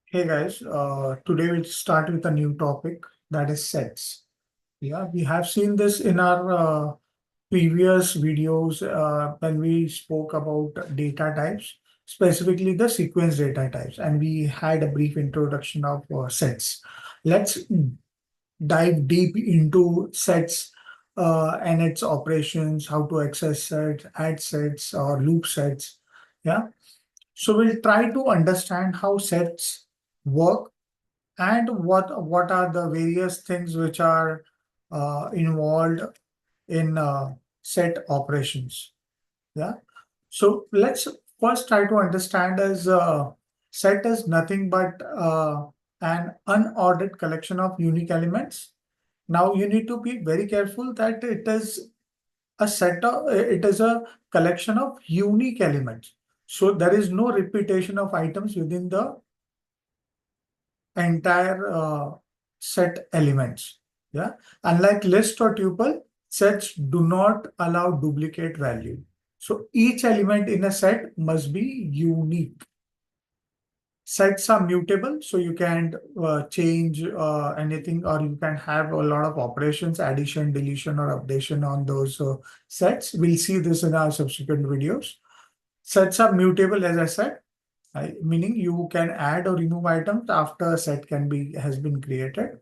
Hey guys, today we'll start with a new topic that is sets. Yeah, we have seen this in our previous videos when we spoke about data types, specifically the sequence data types, and we had a brief introduction of sets. Let's dive deep into sets and its operations, how to access sets, add sets, or loop sets. Yeah, so we'll try to understand how sets work and what are the various things which are involved in set operations. Yeah. So let's first try to understand as set is nothing but an unordered collection of unique elements. Now you need to be very careful that it is a collection of unique elements. So there is no repetition of items within the entire set elements. Yeah. Unlike list or tuple, sets do not allow duplicate value. So each element in a set must be unique. Sets are mutable, so you can change anything, or you can have a lot of operations, addition, deletion, or updation on those sets. We'll see this in our subsequent videos. Sets are mutable, as I said, meaning you can add or remove items after a set has been created.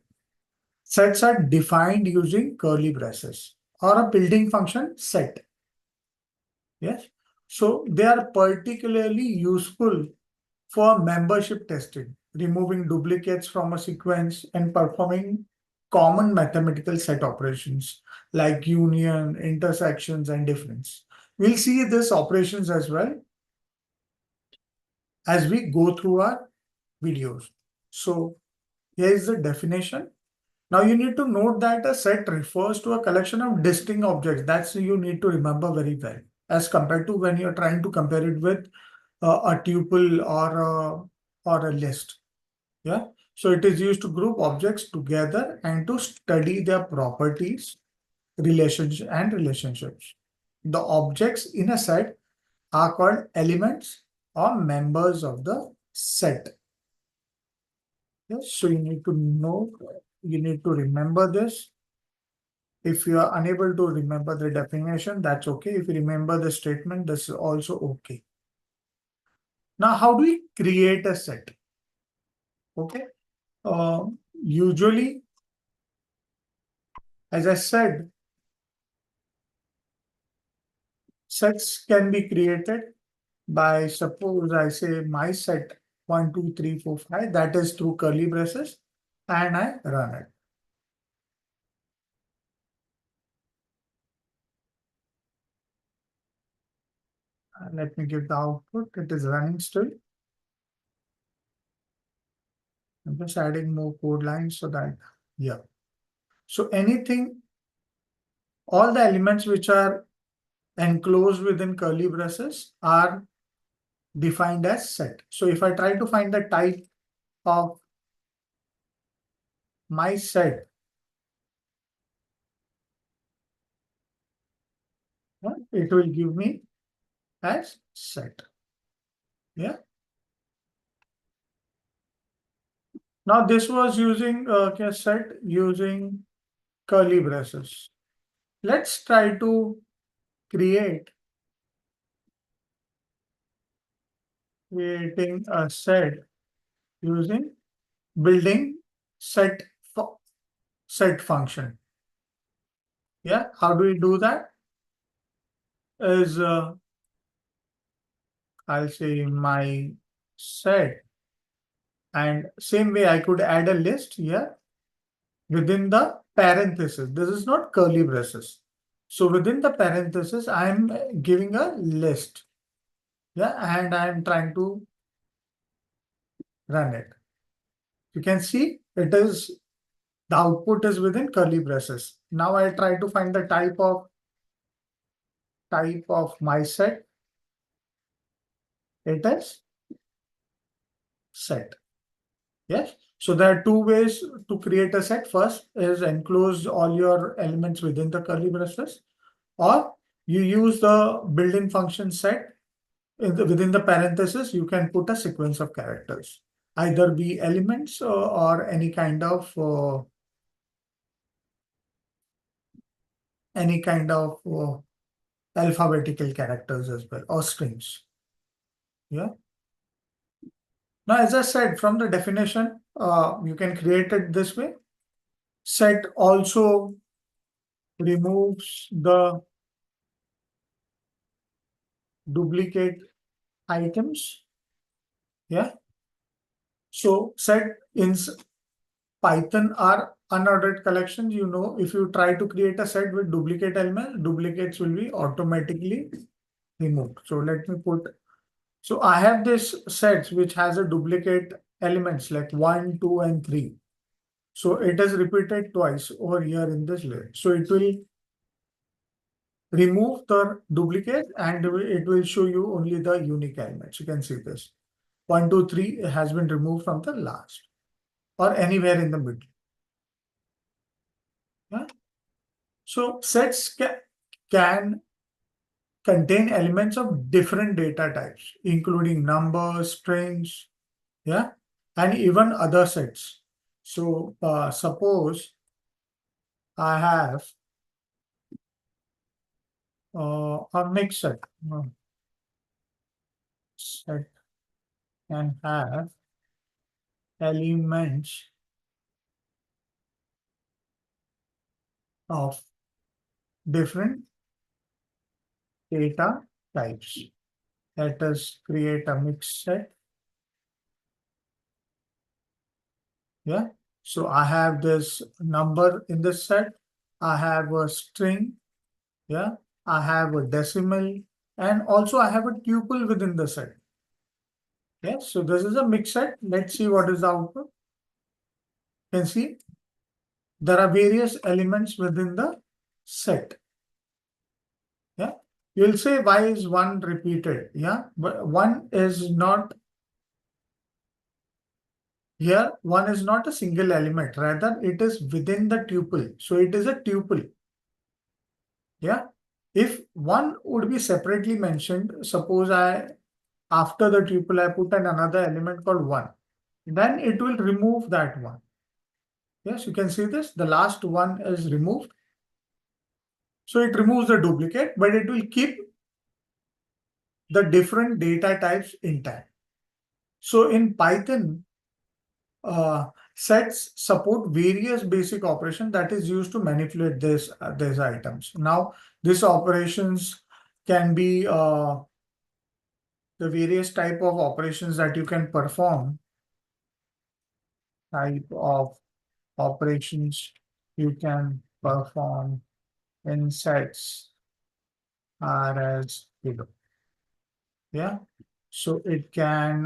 Sets are defined using curly braces or a building function set. Yes. So they are particularly useful for membership testing, removing duplicates from a sequence and performing common mathematical set operations like union, intersections, and difference. We'll see this operations as well as we go through our videos. So here is the definition. Now you need to note that a set refers to a collection of distinct objects. That's you need to remember very well as compared to when you're trying to compare it with a tuple or a list. Yeah. So it is used to group objects together and to study their properties, relationship and relationships. The objects in a set are called elements or members of the set. Yes. So you need to know, you need to remember this. If you are unable to remember the definition, that's okay. If you remember the statement, this is also okay. Now, how do we create a set? Okay. Usually, as I said, sets can be created by, suppose I say my set 1, 2, 3, 4, 5, that is through curly braces, and I run it. Let me give the output. It is running still. I'm just adding more code lines so that, yeah. So anything, all the elements which are enclosed within curly braces are defined as set. So if I try to find the type of my set, it will give me as set. Yeah. Now this was using set using curly braces. Let's try to creating a set using building set set function. Yeah. How do we do that? Is I'll say my set, and same way I could add a list here within the parenthesis. This is not curly braces. So within the parenthesis, I'm giving a list. Yeah, and I'm trying to run it. You can see it is the output is within curly braces. Now I try to find the type of my set. It is set. Yes. So there are two ways to create a set. First is enclose all your elements within the curly braces, or you use the built-in function set within the parenthesis. You can put a sequence of characters. either be elements or any kind of alphabetical characters as well, or strings. Yeah. Now, as I said, from the definition, you can create it this way. Set also removes the duplicate items. Yeah. So set in Python are unordered collections. If you try to create a set with duplicate elements, duplicates will be automatically removed. So let me put, so I have this sets which has a duplicate elements like 1, 2, and 3. So it is repeated twice over here in this layer. So it will remove the duplicate and it will show you only the unique elements. You can see this. 1, 2, 3 has been removed from the last or anywhere in the middle. Yeah? So sets can contain elements of different data types, including numbers, strings, yeah, and even other sets. So suppose I have a mixed set. Set can have elements of different data types. Let us create a mixed set. Yeah. So I have this number in this set. I have a string. Yeah. I have a decimal. And also I have a tuple within the set. Yes. So this is a mixed set. Let's see what is the output. You can see there are various elements within the set. Yeah. You'll say, why is one repeated? Yeah. But one is not here. One is not a single element. Rather, it is within the tuple. So it is a tuple. Yeah. If one would be separately mentioned, suppose after the tuple, I put another element called 1, then it will remove that one. Yes, you can see this. The last one is removed. So it removes the duplicate, but it will keep the different data types intact. So in Python, sets support various basic operations that is used to manipulate these items. Now, these operations can be the various type of operations that you can perform. Type of operations you can perform in sets are as below. Yeah. So it can,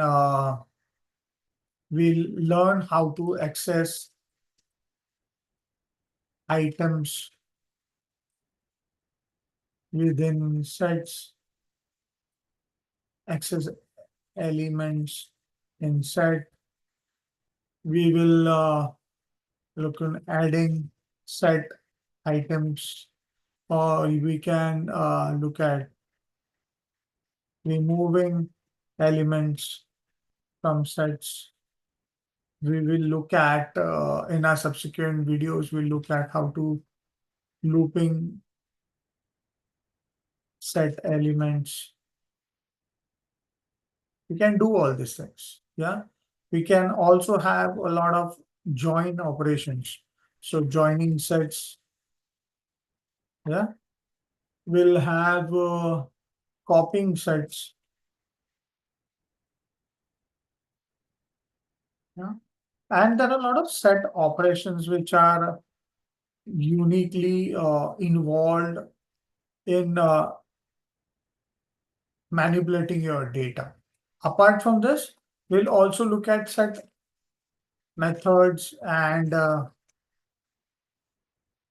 we'll learn how to access items within sets, access elements in set. We will look at adding set items, or we can look at removing elements from sets. We will look at in our subsequent videos, we'll look at how to looping set elements. We can do all these things. Yeah. We can also have a lot of join operations. So joining sets. Yeah. We'll have copying sets. Yeah. And there are a lot of set operations which are uniquely involved in manipulating your data. Apart from this, we'll also look at set methods and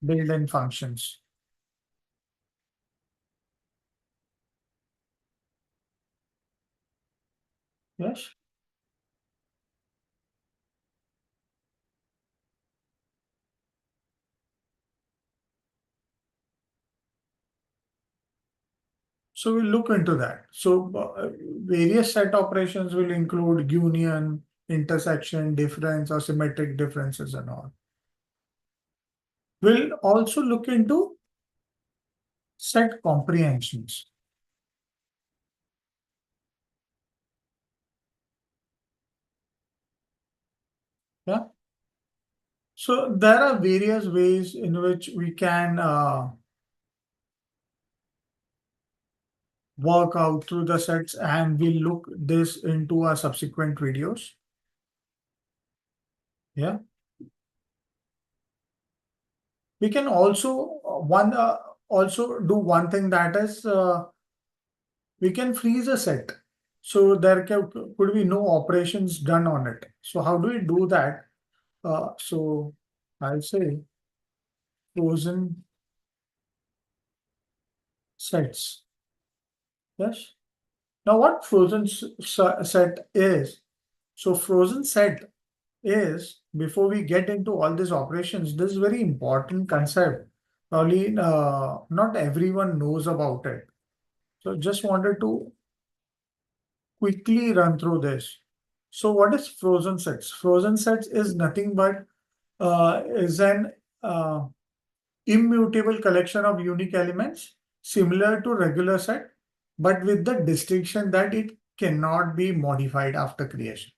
built-in functions. Yes. So we'll look into that. So various set operations will include union, intersection, difference, or symmetric differences and all. We'll also look into set comprehensions. Yeah. So there are various ways in which we can work out through the sets, and we'll look this into our subsequent videos. Yeah. We can also also do one thing, that is we can freeze a set. So there could be no operations done on it. So how do we do that? So I'll say frozen sets. Yes. Now what frozen set is? So frozen set is, before we get into all these operations, this is very important concept. Probably not everyone knows about it. So just wanted to quickly run through this. So what is frozen sets? Frozen sets is nothing but is an immutable collection of unique elements similar to regular set, but with the distinction that it cannot be modified after creation.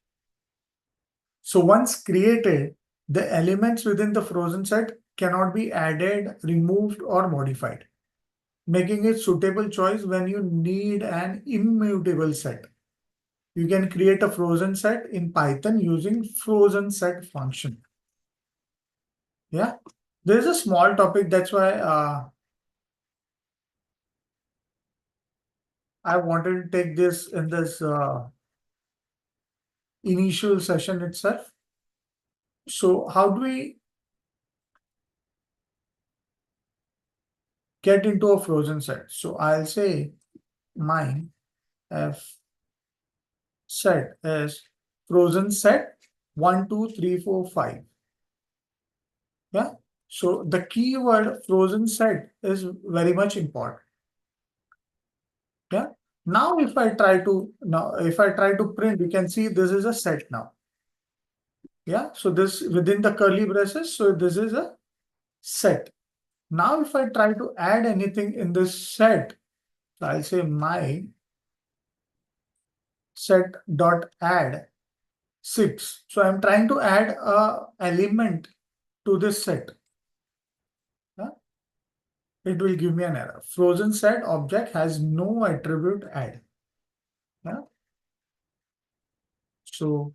So once created, the elements within the frozen set cannot be added, removed, or modified, making it suitable choice when you need an immutable set. You can create a frozen set in Python using frozen set function. Yeah, there's a small topic, that's why I wanted to take this in this initial session itself. So how do we get into a frozen set? So I'll say my f set is frozen set 1, 2, 3, 4, 5. Yeah. So the keyword frozen set is very much important. Yeah. Now if I try to print, you can see this is a set now. Yeah. So this within the curly braces, so this is a set. Now if I try to add anything in this set, so I'll say my set dot add 6. So I'm trying to add a element to this set. Yeah? It will give me an error. Frozen set object has no attribute add. Yeah? So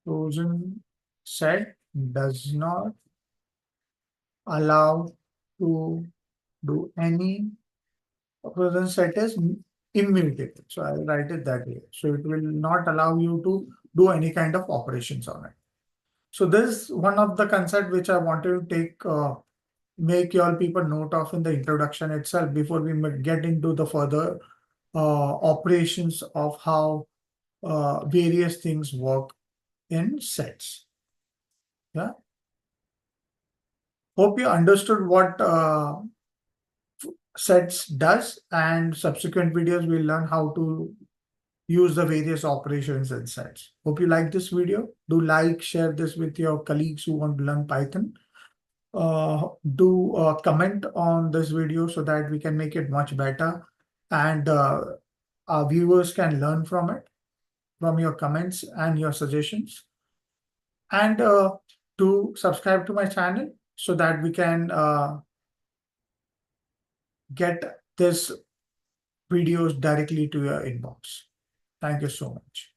frozen set does not allow to do any. Frozen set is immutable. So I'll write it that way. So it will not allow you to do any kind of operations on it. So this is one of the concept which I wanted to make your people note of in the introduction itself before we get into the further operations of how various things work in sets. Yeah. Hope you understood what sets does, and subsequent videos we'll learn how to use the various operations in sets. Hope you like this video. Do like, share this with your colleagues who want to learn Python. Do comment on this video so that we can make it much better, and our viewers can learn from it, from your comments and your suggestions. And to subscribe to my channel so that we can get this videos directly to your inbox. Thank you so much.